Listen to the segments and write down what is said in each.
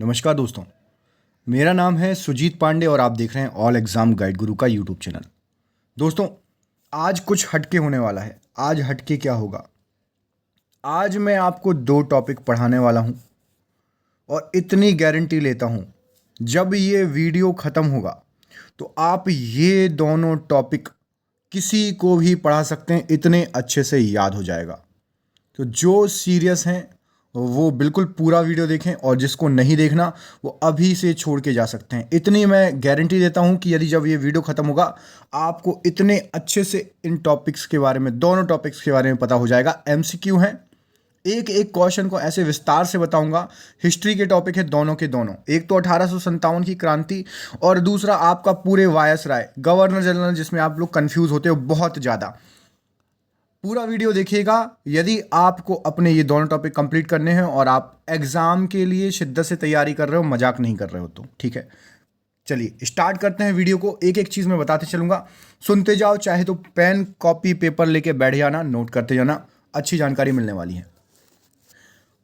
नमस्कार दोस्तों। मेरा नाम है सुजीत पांडे और आप देख रहे हैं ऑल एग्ज़ाम गाइड गुरु का यूट्यूब चैनल। दोस्तों, आज कुछ हटके होने वाला है। आज हटके क्या होगा? आज मैं आपको दो टॉपिक पढ़ाने वाला हूं और इतनी गारंटी लेता हूं, जब ये वीडियो ख़त्म होगा तो आप ये दोनों टॉपिक किसी को भी पढ़ा सकते हैं, इतने अच्छे से याद हो जाएगा। तो जो सीरियस हैं वो बिल्कुल पूरा वीडियो देखें और जिसको नहीं देखना वो अभी से छोड़ के जा सकते हैं। इतनी मैं गारंटी देता हूं कि यदि जब ये वीडियो ख़त्म होगा आपको इतने अच्छे से इन टॉपिक्स के बारे में, दोनों टॉपिक्स के बारे में पता हो जाएगा। एमसीक्यू हैं, एक एक क्वेश्चन को ऐसे विस्तार से बताऊंगा। हिस्ट्री के टॉपिक है दोनों के दोनों, एक तो 1857 की क्रांति और दूसरा आपका पूरे वायसराय, गवर्नर जनरल, जिसमें आप लोग कंफ्यूज होते हो बहुत ज़्यादा। पूरा वीडियो देखिएगा यदि आपको अपने ये दोनों टॉपिक कंप्लीट करने हैं और आप एग्ज़ाम के लिए शिद्दत से तैयारी कर रहे हो, मजाक नहीं कर रहे हो तो ठीक है। चलिए स्टार्ट करते हैं वीडियो को। एक एक चीज़ मैं बताते चलूँगा, सुनते जाओ। चाहे तो पेन कॉपी पेपर लेके बैठ जाना, नोट करते जाना, अच्छी जानकारी मिलने वाली है।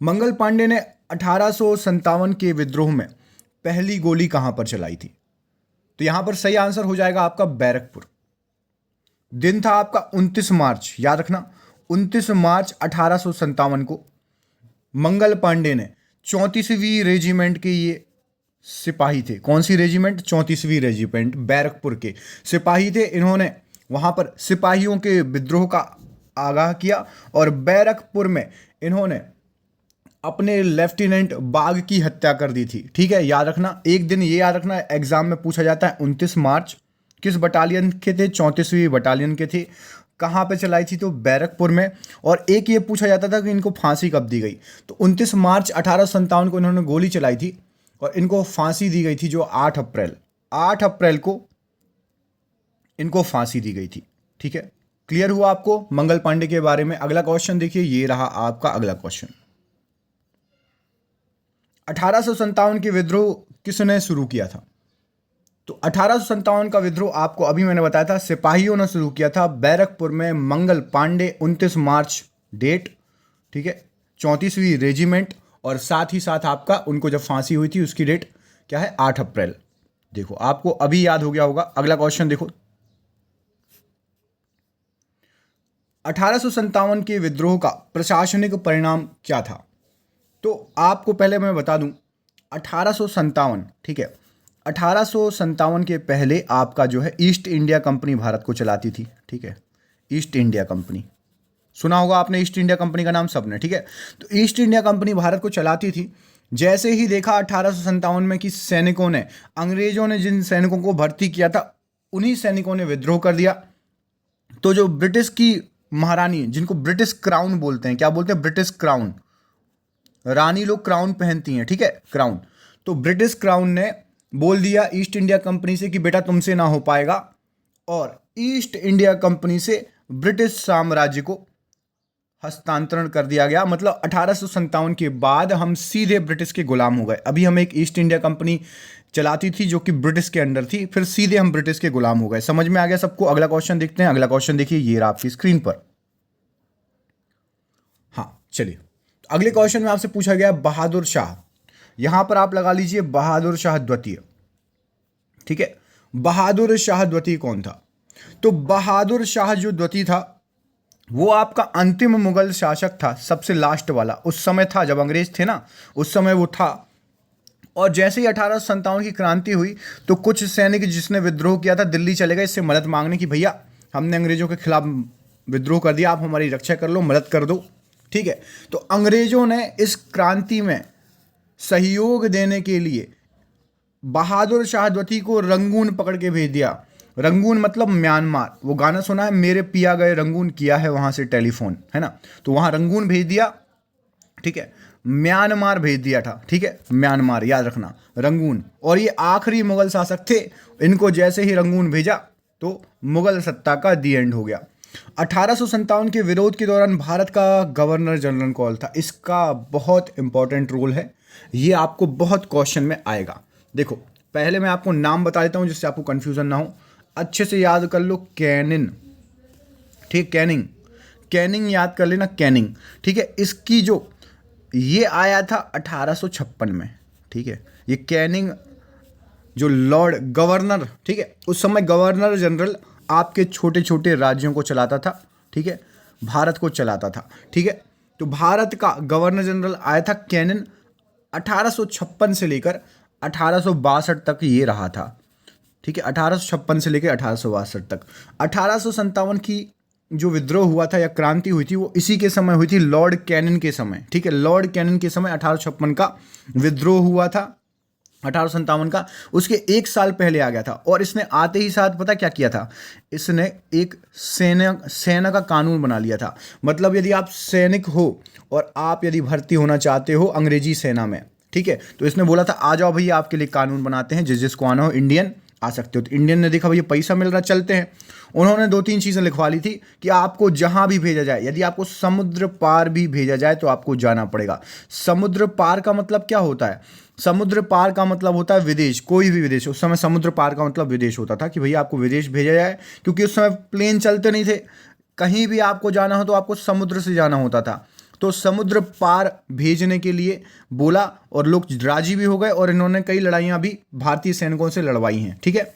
मंगल पांडे ने 1857 के विद्रोह में पहली गोली कहाँ पर चलाई थी? तो यहाँ पर सही आंसर हो जाएगा आपका बैरकपुर। दिन था आपका 29 मार्च, याद रखना 29 मार्च 1857 को मंगल पांडे ने 34वीं रेजिमेंट के ये सिपाही थे। कौन सी रेजिमेंट? 34वीं रेजिमेंट, बैरकपुर के सिपाही थे। इन्होंने वहां पर सिपाहियों के विद्रोह का आगाह किया और बैरकपुर में इन्होंने अपने लेफ्टिनेंट बाग की हत्या कर दी थी। ठीक है, याद रखना, एक दिन ये याद रखना, एग्जाम में पूछा जाता है 29 मार्च किस बटालियन के थे? 34वीं बटालियन के थे। कहाँ पे चलाई थी? तो बैरकपुर में। और एक ये पूछा जाता था कि इनको फांसी कब दी गई? तो 29 मार्च 1857 को इन्होंने गोली चलाई थी और इनको फांसी दी गई थी जो 8 अप्रैल को इनको फांसी दी गई थी। ठीक है, क्लियर हुआ आपको मंगल पांडे के बारे में? अगला क्वेश्चन देखिए, ये रहा आपका अगला क्वेश्चन। 1857 के विद्रोह किसने शुरू किया था? तो 1857 का विद्रोह आपको अभी मैंने बताया था, सिपाहियों ने शुरू किया था बैरकपुर में। मंगल पांडे, 29 मार्च डेट, ठीक है, 34वीं रेजिमेंट, और साथ ही साथ आपका उनको जब फांसी हुई थी उसकी डेट क्या है? 8 अप्रैल। देखो आपको अभी याद हो गया होगा। अगला क्वेश्चन देखो, 1857 के विद्रोह का प्रशासनिक परिणाम क्या था? तो आपको पहले मैं बता दूं, 1857, ठीक है, 1857 के पहले आपका जो है ईस्ट इंडिया कंपनी भारत को चलाती थी। ठीक है, ईस्ट इंडिया कंपनी, सुना होगा आपने ईस्ट इंडिया कंपनी का नाम सबने। ठीक है, तो ईस्ट इंडिया कंपनी भारत को चलाती थी। जैसे ही देखा 1857 में कि सैनिकों ने, अंग्रेजों ने जिन सैनिकों को भर्ती किया था उन्हीं सैनिकों ने विद्रोह कर दिया, तो जो ब्रिटिश की महारानी, जिनको ब्रिटिश क्राउन बोलते हैं, क्या बोलते हैं? ब्रिटिश क्राउन, रानी लोग क्राउन पहनती हैं, ठीक है, क्राउन। तो ब्रिटिश क्राउन ने बोल दिया ईस्ट इंडिया कंपनी से कि बेटा तुमसे ना हो पाएगा, और ईस्ट इंडिया कंपनी से ब्रिटिश साम्राज्य को हस्तांतरण कर दिया गया। मतलब 1857 के बाद हम सीधे ब्रिटिश के गुलाम हो गए। अभी हम एक ईस्ट इंडिया कंपनी चलाती थी जो कि ब्रिटिश के अंडर थी, फिर सीधे हम ब्रिटिश के गुलाम हो गए। समझ में आ गया सबको? अगला क्वेश्चन देखते हैं। अगला क्वेश्चन देखिए, ये रहा आपकी स्क्रीन पर। हाँ चलिए, अगले क्वेश्चन में आपसे पूछा गया बहादुर शाह। यहां पर आप लगा लीजिए बहादुर शाह द्वितीय। ठीक है, बहादुर शाह द्वितीय कौन था? तो बहादुर शाह जो द्वितीय था वो आपका अंतिम मुगल शासक था, सबसे लास्ट वाला। उस समय था जब अंग्रेज थे ना, उस समय वो था। और जैसे ही 1857 की क्रांति हुई तो कुछ सैनिक जिसने विद्रोह किया था दिल्ली चले गए इससे मदद मांगने की भैया हमने अंग्रेजों के खिलाफ विद्रोह कर दिया, आप हमारी रक्षा कर लो, मदद कर दो। ठीक है, तो अंग्रेजों ने इस क्रांति में सहयोग देने के लिए बहादुर शाह द्वितीय को रंगून पकड़ के भेज दिया। रंगून मतलब म्यांमार। वो गाना सुना है, मेरे पिया गए रंगून, किया है वहां से टेलीफोन, है ना? तो वहां रंगून भेज दिया। ठीक है, म्यांमार भेज दिया था। ठीक है, म्यांमार याद रखना, रंगून। और ये आखिरी मुगल शासक थे, इनको जैसे ही रंगून भेजा तो मुगल सत्ता का दी एंड हो गया। 1857 के विरोध के दौरान भारत का गवर्नर जनरल कौन था? इसका बहुत इंपॉर्टेंट रोल है, ये आपको बहुत क्वेश्चन में आएगा। देखो पहले मैं आपको नाम बता देता हूं जिससे आपको कंफ्यूजन ना हो, अच्छे से याद कर लो। कैनिंग, ठीक, कैनिंग, कैनिंग याद कर लेना, कैनिंग। ठीक है, इसकी जो ये आया था 1856 में। ठीक है। ये कैनिंग जो लॉर्ड गवर्नर, ठीक है, उस समय गवर्नर जनरल आपके छोटे छोटे राज्यों को चलाता था, ठीक है, भारत को चलाता था, ठीक है। तो भारत का गवर्नर जनरल आया था कैनिंग, 1856 से लेकर 1862 तक ये रहा था, ठीक है, 1856 से लेकर 1862 तक। 1857 की जो विद्रोह हुआ था या क्रांति हुई थी वो इसी के समय हुई थी, लॉर्ड कैनिंग के समय, ठीक है, लॉर्ड कैनिंग के समय 1856 का विद्रोह हुआ था, 1857 का। उसके एक साल पहले आ गया था और इसने आते ही साथ पता क्या किया था, इसने एक सेना का कानून बना लिया था। मतलब यदि आप सैनिक हो और आप यदि भर्ती होना चाहते हो अंग्रेजी सेना में, ठीक है, तो इसने बोला था आ जाओ भैया आपके लिए कानून बनाते हैं, जिसको आना हो इंडियन आ सकते हो। तो इंडियन ने देखा भैया पैसा मिल रहा, चलते हैं। उन्होंने 2-3 चीज़ें लिखवा ली थी कि आपको जहां भी भेजा जाए, यदि आपको समुद्र पार भी भेजा जाए तो आपको जाना पड़ेगा। समुद्र पार का मतलब क्या होता है? समुद्र पार का मतलब होता है विदेश, कोई भी विदेश। उस समय समुद्र पार का मतलब विदेश होता था कि भैया आपको विदेश भेजा जाए, क्योंकि उस समय प्लेन चलते नहीं थे, कहीं भी आपको जाना हो तो आपको समुद्र से जाना होता था। तो समुद्र पार भेजने के लिए बोला और लोग राजी भी हो गए और इन्होंने कई लड़ाइयां भी भारतीय सैनिकों से लड़वाई हैं, ठीक है।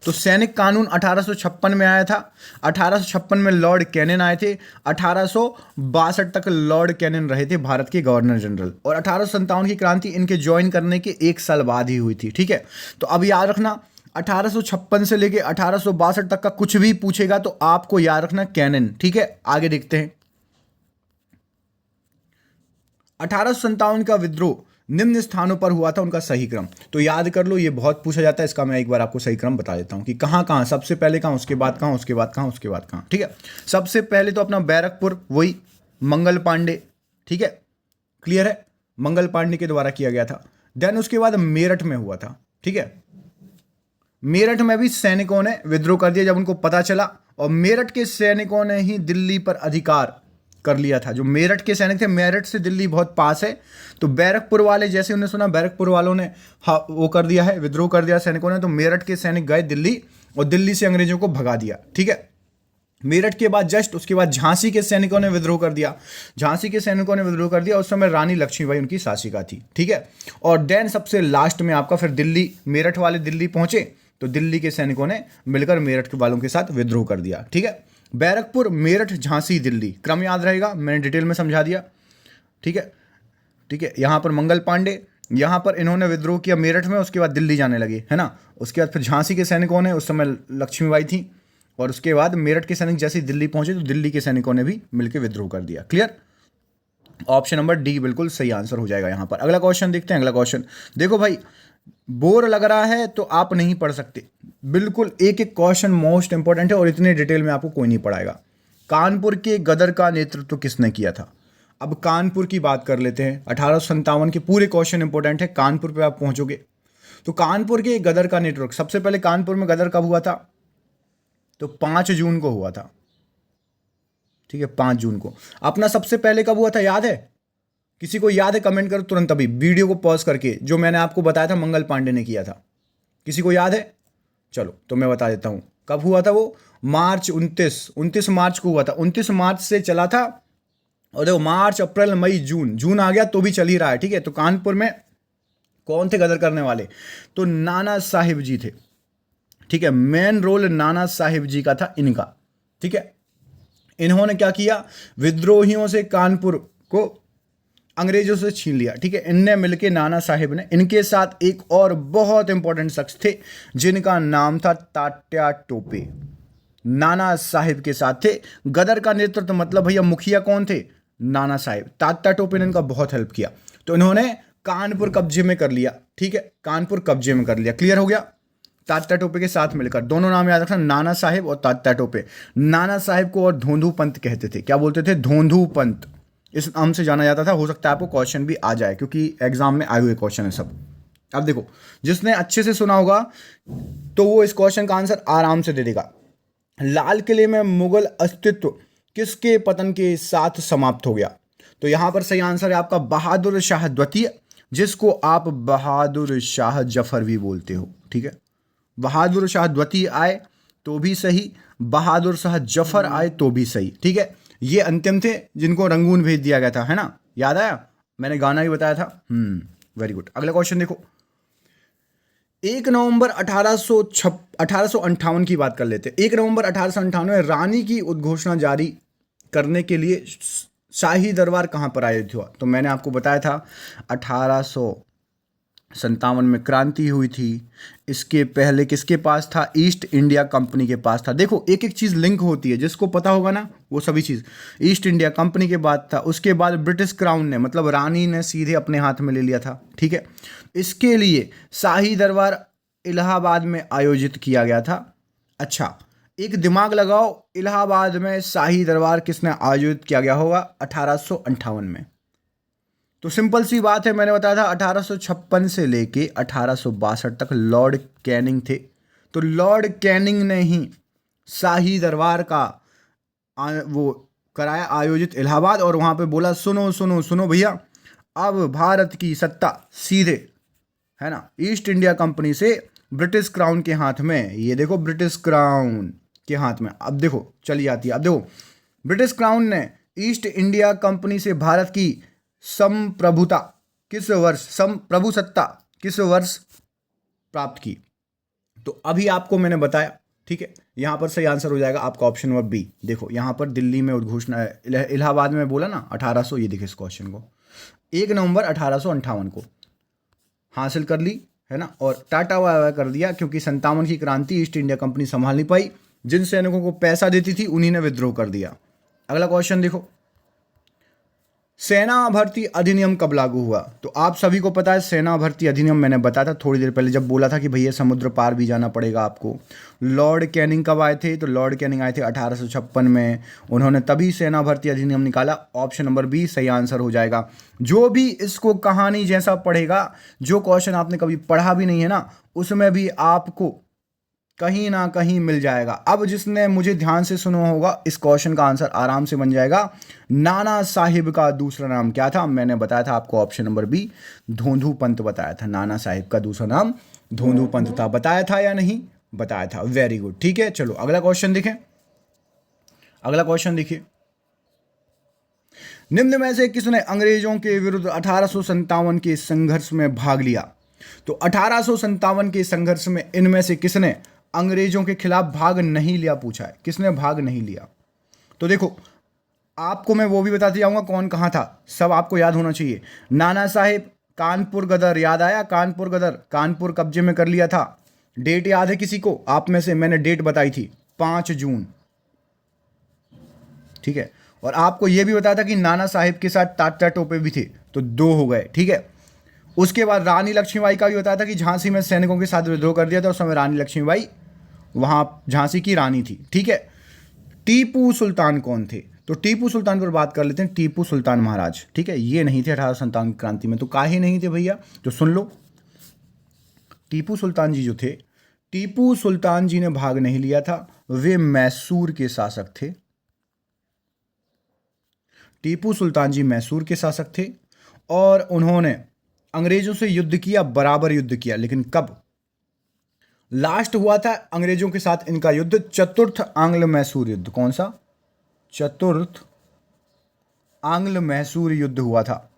तो सैनिक कानून 1856 में आया था, 1856 में लॉर्ड कैनिंग आए थे, 1862 तक लॉर्ड कैनिंग रहे थे भारत के गवर्नर जनरल, और 1857 की क्रांति इनके ज्वाइन करने के एक साल बाद ही हुई थी, ठीक है। तो अब याद रखना 1856 से लेके 1862 तक का कुछ भी पूछेगा तो आपको याद रखना कैनिंग, ठीक है। आगे देखते हैं। 1857 का विद्रोह निम्न स्थानों पर हुआ था, उनका सही क्रम तो याद कर लो, ये बहुत पूछा जाता है, इसका मैं एक बार आपको सही क्रम बता देता हूं कि कहां कहां, सबसे पहले कहां, उसके बाद कहां, उसके बाद कहां, उसके बाद कहां, ठीक है। सबसे पहले तो अपना बैरकपुर, वही मंगल पांडे, ठीक है, क्लियर है, मंगल पांडे के द्वारा किया गया था। देन उसके बाद मेरठ में हुआ था, ठीक है। मेरठ में भी सैनिकों ने विद्रोह कर दिया जब उनको पता चला, और मेरठ के सैनिकों ने ही दिल्ली पर अधिकार कर लिया था। जो मेरठ के सैनिक थे, मेरठ से दिल्ली बहुत पास है, तो बैरकपुर वाले जैसे उन्हें सुना बैरकपुर वालों ने वो कर दिया है, विद्रोह कर दिया सैनिकों ने, तो मेरठ के सैनिक गए दिल्ली और दिल्ली से अंग्रेजों को भगा दिया, ठीक है। मेरठ के बाद जस्ट उसके बाद झांसी के सैनिकों ने विद्रोह कर दिया, झांसी के सैनिकों ने विद्रोह कर दिया, उस समय रानी लक्ष्मीबाई उनकी शासिका थी, ठीक है। और देन सबसे लास्ट में आपका फिर दिल्ली, मेरठ वाले दिल्ली पहुंचे तो दिल्ली के सैनिकों ने मिलकर मेरठ के वालों के साथ विद्रोह कर दिया, ठीक है। बैरकपुर, मेरठ, झांसी, दिल्ली, क्रम याद रहेगा, मैंने डिटेल में समझा दिया, ठीक है, ठीक है। यहाँ पर मंगल पांडे, यहाँ पर इन्होंने विद्रोह किया मेरठ में, उसके बाद दिल्ली जाने लगे, है ना। उसके बाद फिर झांसी के सैनिकों ने, उस समय लक्ष्मीबाई थी, और उसके बाद मेरठ के सैनिक जैसे दिल्ली पहुंचे तो दिल्ली के सैनिकों ने भी मिलकर विद्रोह कर दिया। क्लियर? ऑप्शन नंबर डी बिल्कुल सही आंसर हो जाएगा यहाँ पर। अगला क्वेश्चन देखते हैं। अगला क्वेश्चन देखो भाई, बोर लग रहा है तो आप नहीं पढ़ सकते, बिल्कुल एक एक क्वेश्चन मोस्ट इंपॉर्टेंट है और इतने डिटेल में आपको कोई नहीं पढ़ाएगा। कानपुर के गदर का नेतृत्व किसने किया था? अब कानपुर की बात कर लेते हैं। 1857 के पूरे क्वेश्चन इंपॉर्टेंट है, कानपुर पे आप पहुंचोगे तो कानपुर के गदर का नेतृत्व, सबसे पहले कानपुर में गदर कब हुआ था? तो 5 जून को हुआ था, ठीक है, 5 जून को। अपना सबसे पहले कब हुआ था याद है? किसी को याद है? कमेंट करो तुरंत अभी वीडियो को पॉज करके। जो मैंने आपको बताया था मंगल पांडे ने किया था, किसी को याद है? चलो तो मैं बता देता हूं कब हुआ था वो। मार्च 29 मार्च को हुआ था। 29 मार्च से चला था, और देखो मार्च, अप्रैल, मई, जून आ गया तो भी चल ही रहा है, ठीक है। तो कानपुर में कौन थे गदर करने वाले? तो नाना साहिब जी थे, ठीक है। मेन रोल नाना साहिब जी का था इनका, ठीक है। इन्होंने क्या किया? विद्रोहियों से कानपुर को अंग्रेजों से छीन लिया, ठीक है। इनने मिलके, नाना साहिब ने, इनके साथ एक और बहुत इंपॉर्टेंट शख्स थे जिनका नाम था तात्या टोपे। नाना साहिब के साथ थे। गदर का नेतृत्व मतलब भैया मुखिया कौन थे? नाना साहिब। तात्या टोपे ने इनका बहुत हेल्प किया, तो इन्होंने कानपुर कब्जे में कर लिया, ठीक है, कानपुर कब्जे में कर लिया। क्लियर हो गया? तात्या टोपे के साथ मिलकर, दोनों नाम याद रखना, नाना साहिब और तात्या टोपे। नाना साहिब को और धोंधू पंत कहते थे। क्या बोलते थे? धोंधू पंत, इस नाम से जाना जाता था। हो सकता है आपको क्वेश्चन भी आ जाए क्योंकि एग्जाम में आए हुए क्वेश्चन है सब। अब देखो, जिसने अच्छे से सुना होगा तो वो इस क्वेश्चन का आंसर आराम से दे देगा। लाल किले में मुगल अस्तित्व किसके पतन के साथ समाप्त हो गया? तो यहां पर सही आंसर है आपका बहादुर शाह द्वितीय, जिसको आप बहादुर शाह जफर भी बोलते हो, ठीक है। बहादुर शाह द्वितीय आए तो भी सही, बहादुर शाह जफर आए तो भी सही, ठीक है। ये अंतिम थे जिनको रंगून भेज दिया गया था, है ना, याद आया? मैंने गाना भी बताया था। Very good. अगला क्वेश्चन देखो, 1 नवंबर 1858 की बात कर लेते हैं। 1 नवंबर 1858 में रानी की उद्घोषणा जारी करने के लिए शाही दरबार कहाँ पर आयोजित हुआ? तो मैंने आपको बताया था 1857 में क्रांति हुई थी। इसके पहले किसके पास था? ईस्ट इंडिया कंपनी के पास था। देखो एक एक चीज़ लिंक होती है, जिसको पता होगा ना वो सभी चीज़। ईस्ट इंडिया कंपनी के बाद था, उसके बाद ब्रिटिश क्राउन ने मतलब रानी ने सीधे अपने हाथ में ले लिया था। ठीक है, इसके लिए शाही दरबार इलाहाबाद में आयोजित किया गया था। अच्छा, एक दिमाग लगाओ, इलाहाबाद में शाही दरबार किसने आयोजित किया गया होगा? 1858 में। तो सिंपल सी बात है, मैंने बताया था 1856 से लेके 1862 तक लॉर्ड कैनिंग थे। तो लॉर्ड कैनिंग ने ही शाही दरबार का वो कराया आयोजित इलाहाबाद, और वहाँ पे बोला सुनो सुनो सुनो भैया, अब भारत की सत्ता सीधे, है ना, ईस्ट इंडिया कंपनी से ब्रिटिश क्राउन के हाथ में। ये देखो ब्रिटिश क्राउन के हाथ में। अब देखो चली आती है, अब देखो ब्रिटिश क्राउन ने ईस्ट इंडिया कंपनी से भारत की संप्रभुता किस वर्ष, संप्रभुसत्ता किस वर्ष प्राप्त की? तो अभी आपको मैंने बताया, ठीक है, यहां पर सही आंसर हो जाएगा आपका ऑप्शन नंबर बी। देखो यहां पर दिल्ली में उद्घोषणा, इलाहाबाद में बोला ना 1800, ये देखिए इस क्वेश्चन को 1 नवंबर 1858 को हासिल कर ली, है ना, और टाटा वाय वाय कर दिया, क्योंकि 57 की क्रांति ईस्ट इंडिया कंपनी संभाल नहीं पाई। जिन सैनिकों को पैसा देती थी उन्हीं ने विद्रोह कर दिया। अगला क्वेश्चन देखो, सेना भर्ती अधिनियम कब लागू हुआ? तो आप सभी को पता है सेना भर्ती अधिनियम, मैंने बताया था थोड़ी देर पहले जब बोला था कि भैया समुद्र पार भी जाना पड़ेगा आपको। लॉर्ड कैनिंग कब आए थे? तो लॉर्ड कैनिंग आए थे 1856 में, उन्होंने तभी सेना भर्ती अधिनियम निकाला। ऑप्शन नंबर बी सही आंसर हो जाएगा। जो भी इसको कहानी जैसा पढ़ेगा, जो क्वेश्चन आपने कभी पढ़ा भी नहीं है ना, उसमें भी आपको कहीं ना कहीं मिल जाएगा। अब जिसने मुझे ध्यान से सुना होगा, इस क्वेश्चन का आंसर आराम से बन जाएगा। नाना साहिब का दूसरा नाम क्या था? मैंने बताया था आपको ऑप्शन नंबर बी, धोंधू पंत बताया था। नाना साहिब का दूसरा नाम धोंधू पंत था। बताया था या नहीं? बताया था। वेरी गुड, ठीक है। चलो अगला क्वेश्चन देखें। अगला क्वेश्चन देखिए, निम्न में से किसने अंग्रेजों के विरुद्ध 1857 के संघर्ष में भाग लिया? तो 1857 के संघर्ष में इनमें से किसने अंग्रेजों के खिलाफ भाग नहीं लिया? पूछा है किसने भाग नहीं लिया। तो देखो आपको मैं वो भी बताते जाऊंगा कौन कहां था, सब आपको याद होना चाहिए। नाना साहेब, कानपुर गदर, याद आया? कानपुर गदर, कानपुर कब्जे में कर लिया था। डेट याद है किसी को? आप में से मैंने डेट बताई थी 5 जून, ठीक है। और आपको यह भी बताया था कि नाना साहिब के साथ तात्या टोपे भी थे, तो 2 हो गए, ठीक है। उसके बाद रानी लक्ष्मीबाई का भी बताया था कि झांसी में सैनिकों के साथ विद्रोह कर दिया था, उस समय रानी लक्ष्मीबाई वहां झांसी की रानी थी, ठीक है। टीपू सुल्तान कौन थे? तो टीपू सुल्तान पर बात कर लेते हैं। टीपू सुल्तान महाराज, ठीक है, ये नहीं थे 1857 क्रांति में। तो काहे नहीं थे भैया? तो सुन लो, टीपू सुल्तान जी जो थे, टीपू सुल्तान जी ने भाग नहीं लिया था, वे मैसूर के शासक थे। टीपू सुल्तान जी मैसूर के शासक थे और उन्होंने अंग्रेजों से युद्ध किया, बराबर युद्ध किया। लेकिन कब लास्ट हुआ था अंग्रेजों के साथ इनका युद्ध? चतुर्थ आंग्ल मैसूर युद्ध। कौन सा? चतुर्थ आंग्ल मैसूर युद्ध हुआ था।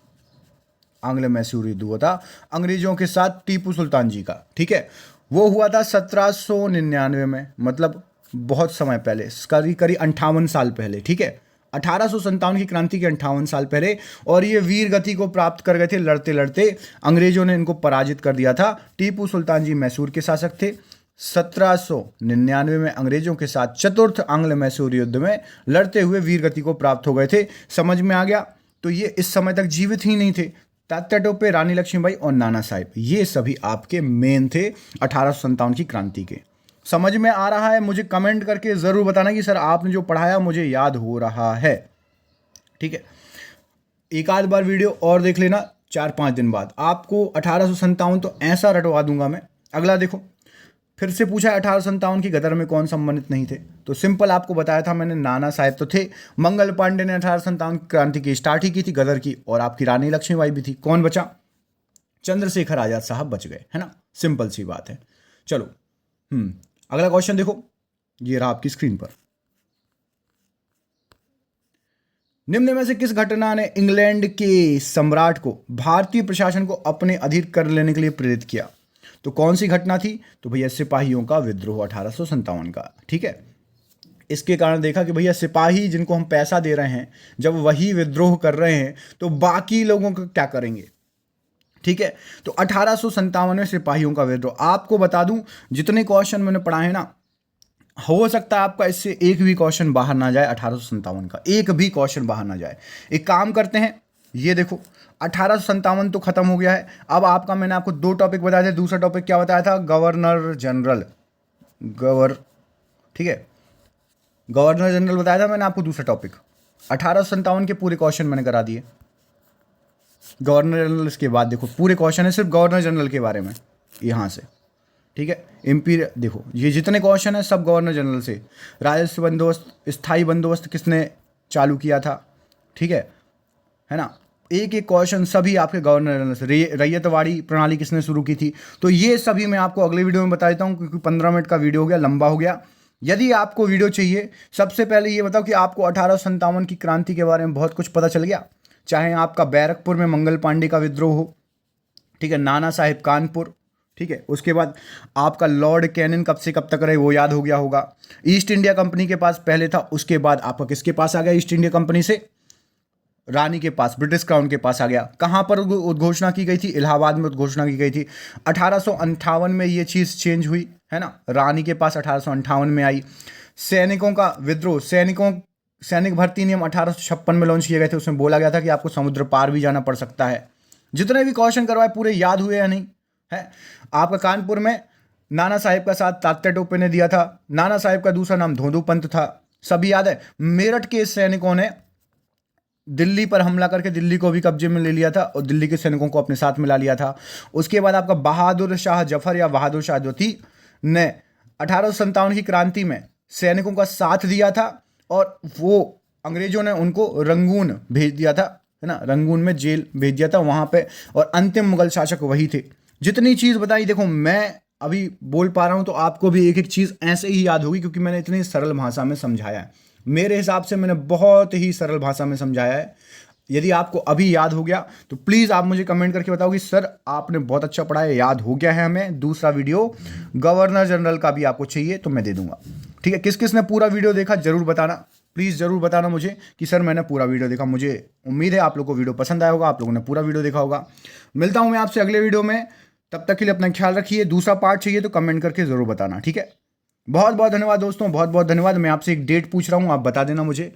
आंग्ल मैसूर युद्ध हुआ था अंग्रेजों के साथ टीपू सुल्तान जी का, ठीक है। वो हुआ था 1799 में, मतलब बहुत समय पहले, करीब करीब 58 साल पहले, ठीक है। 1857 की क्रांति के 58 साल पहले। और ये वीर गति को प्राप्त कर गए थे लड़ते लड़ते, अंग्रेजों ने इनको पराजित कर दिया था। टीपू सुल्तान जी मैसूर के शासक थे। 1799 में अंग्रेजों के साथ चतुर्थ आंग्ल मैसूर युद्ध में लड़ते हुए वीर गति को प्राप्त हो गए थे। समझ में आ गया? तो ये इस समय तक जीवित ही नहीं थे। तात्या टोपे, रानी लक्ष्मीबाई और नाना साहेब, ये सभी आपके मेन थे 1857 की क्रांति के। समझ में आ रहा है? मुझे कमेंट करके ज़रूर बताना कि सर आपने जो पढ़ाया मुझे याद हो रहा है, ठीक है। एक आध बार वीडियो और देख लेना 4-5 दिन बाद, आपको 1857 तो ऐसा रटवा दूंगा मैं। अगला देखो, फिर से पूछा है 1857 की गदर में कौन सम्मानित नहीं थे? तो सिंपल आपको बताया था मैंने, नाना साहेब तो थे। मंगल पांडे ने 1857 क्रांति की स्टार्ट ही की थी गदर की, और आपकी रानी लक्ष्मीबाई भी थी। कौन बचा? चंद्रशेखर आजाद साहब बच गए, है ना। सिंपल सी बात है। चलो अगला क्वेश्चन देखो, ये रहा आपकी स्क्रीन पर। निम्न में से किस घटना ने इंग्लैंड के सम्राट को भारतीय प्रशासन को अपने अधीन कर लेने के लिए प्रेरित किया? तो कौन सी घटना थी? तो भैया सिपाहियों का विद्रोह 1857 का। ठीक है, इसके कारण देखा कि भैया सिपाही जिनको हम पैसा दे रहे हैं, जब वही विद्रोह कर रहे हैं तो बाकी लोगों का क्या करेंगे? ठीक है, तो 1857 में सिपाहियों का विद्रोह। आपको बता दूं, जितने क्वेश्चन मैंने पढ़ाए ना, हो सकता है आपका इससे एक भी क्वेश्चन बाहर ना जाए। 1857 का एक भी क्वेश्चन बाहर ना जाए। एक काम करते हैं, ये देखो 1857 तो खत्म हो गया है। अब आपका, मैंने आपको दो टॉपिक बताए थे। दूसरा टॉपिक क्या बताया था? Governor general. ठीक है, गवर्नर जनरल बताया था मैंने आपको दूसरा टॉपिक। 1857 के पूरे क्वेश्चन मैंने करा दिए। गवर्नर जनरल इसके बाद देखो पूरे क्वेश्चन है सिर्फ गवर्नर जनरल के बारे में यहाँ से। ठीक है, एम्पीरियल देखो, ये जितने क्वेश्चन है सब गवर्नर जनरल से। राजस्व बंदोबस्त, स्थायी बंदोबस्त किसने चालू किया था? ठीक है ना, एक एक क्वेश्चन सभी आपके गवर्नर जनरल से। रैयतवाड़ी प्रणाली किसने शुरू की थी? तो ये सभी मैं आपको अगले वीडियो में बता देता हूँ, क्योंकि 15 मिनट का वीडियो हो गया, लंबा हो गया। यदि आपको वीडियो चाहिए, सबसे पहले ये बताओ कि आपको 1857 की क्रांति के बारे में बहुत कुछ पता चल गया? चाहे आपका बैरकपुर में मंगल पांडे का विद्रोह हो, ठीक है, नाना साहेब कानपुर, ठीक है, उसके बाद आपका लॉर्ड कैनिन कब से कब तक रहे वो याद हो गया होगा। ईस्ट इंडिया कंपनी के पास पहले था, उसके बाद आपका किसके पास आ गया? ईस्ट इंडिया कंपनी से रानी के पास, ब्रिटिश क्राउन के पास आ गया। कहाँ पर उद्घोषणा की गई थी? इलाहाबाद में उद्घोषणा की गई थी। 1858 में ये चीज़ चेंज हुई है ना, रानी के पास 1858 में आई। सैनिकों का विद्रोह, सैनिक भर्ती नियम 1856 में लॉन्च किए गए थे। उसमें बोला गया था कि आपको समुद्र पार भी जाना पड़ सकता है। जितने भी क्वेश्चन करवाए पूरे याद हुए या नहीं है? आपका कानपुर में नाना साहेब का साथ तात्या टोपे ने दिया था। नाना साहेब का दूसरा नाम धोंधू पंत था, सभी याद है। मेरठ के सैनिकों ने दिल्ली पर हमला करके दिल्ली को भी कब्जे में ले लिया था और दिल्ली के सैनिकों को अपने साथ मिला लिया था। उसके बाद आपका बहादुर शाह जफर या बहादुर शाह ज्योति ने 1857 की क्रांति में सैनिकों का साथ दिया था और वो अंग्रेजों ने उनको रंगून भेज दिया था, है ना, रंगून में जेल भेज दिया था वहाँ पे, और अंतिम मुगल शासक वही थे। जितनी चीज़ बताई, देखो मैं अभी बोल पा रहा हूँ तो आपको भी एक एक चीज़ ऐसे ही याद होगी, क्योंकि मैंने इतनी सरल भाषा में समझाया है। मेरे हिसाब से मैंने बहुत ही सरल भाषा में समझाया है। यदि आपको अभी याद हो गया तो प्लीज़ आप मुझे कमेंट करके बताओ कि सर आपने बहुत अच्छा पढ़ा है, याद हो गया है हमें। दूसरा वीडियो गवर्नर जनरल का भी आपको चाहिए तो मैं दे दूंगा। ठीक है, किस किस ने पूरा वीडियो देखा जरूर बताना, प्लीज़ ज़रूर बताना मुझे कि सर मैंने पूरा वीडियो देखा। मुझे उम्मीद है आप लोगों को वीडियो पसंद आया होगा, आप लोगों ने पूरा वीडियो देखा होगा। मिलता हूँ मैं आपसे अगले वीडियो में, तब तक के लिए अपना ख्याल रखिए। दूसरा पार्ट चाहिए तो कमेंट करके ज़रूर बताना। ठीक है, बहुत बहुत धन्यवाद दोस्तों, बहुत बहुत धन्यवाद। मैं आपसे एक डेट पूछ रहा हूँ, आप बता देना मुझे।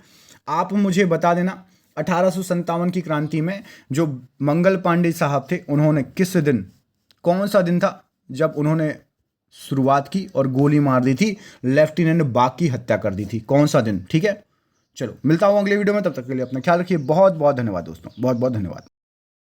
आप मुझे बता देना 1857 की क्रांति में जो मंगल पांडे साहब थे, उन्होंने किस दिन, कौन सा दिन था जब उन्होंने शुरुआत की और गोली मार दी थी, लेफ्टिनेंट बाग की हत्या कर दी थी, कौन सा दिन? ठीक है, चलो मिलता हूँ अगले वीडियो में, तब तक के लिए अपना ख्याल रखिए। बहुत बहुत धन्यवाद दोस्तों, बहुत बहुत धन्यवाद।